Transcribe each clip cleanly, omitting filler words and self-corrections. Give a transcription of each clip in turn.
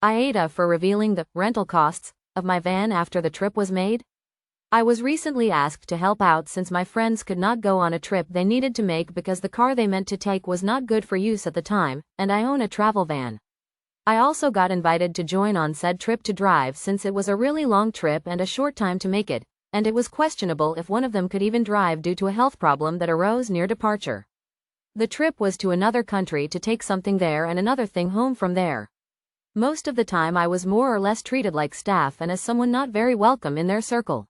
AITA for revealing the rental costs of my van after the trip was made. I was recently asked to help out since my friends could not go on a trip they needed to make because the car they meant to take was not good for use at the time, and I own a travel van. I also got invited to join on said trip to drive since it was a really long trip and a short time to make it, and it was questionable if one of them could even drive due to a health problem that arose near departure. The trip was to another country to take something there and another thing home from there. Most of the time I was more or less treated like staff and as someone not very welcome in their circle.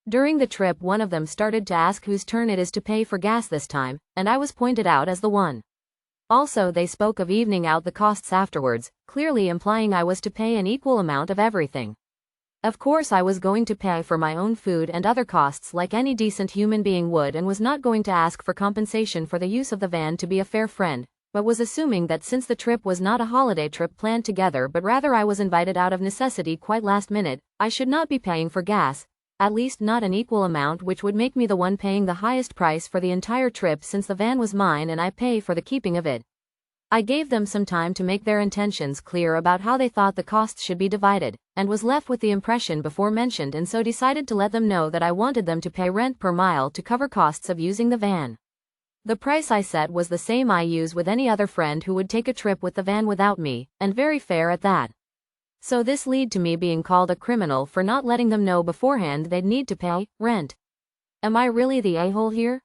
During the trip one of them started to ask whose turn it is to pay for gas this time, and I was pointed out as the one. Also they spoke of evening out the costs afterwards, clearly implying I was to pay an equal amount of everything. Of course I was going to pay for my own food and other costs like any decent human being would and was not going to ask for compensation for the use of the van to be a fair friend, but was assuming that since the trip was not a holiday trip planned together but rather I was invited out of necessity quite last minute, I should not be paying for gas. At least not an equal amount, which would make me the one paying the highest price for the entire trip since the van was mine and I pay for the keeping of it. I gave them some time to make their intentions clear about how they thought the costs should be divided, and was left with the impression before mentioned and so decided to let them know that I wanted them to pay rent per mile to cover costs of using the van. The price I set was the same I use with any other friend who would take a trip with the van without me, and very fair at that. So this led to me being called a criminal for not letting them know beforehand they'd need to pay rent. Am I really the a-hole here?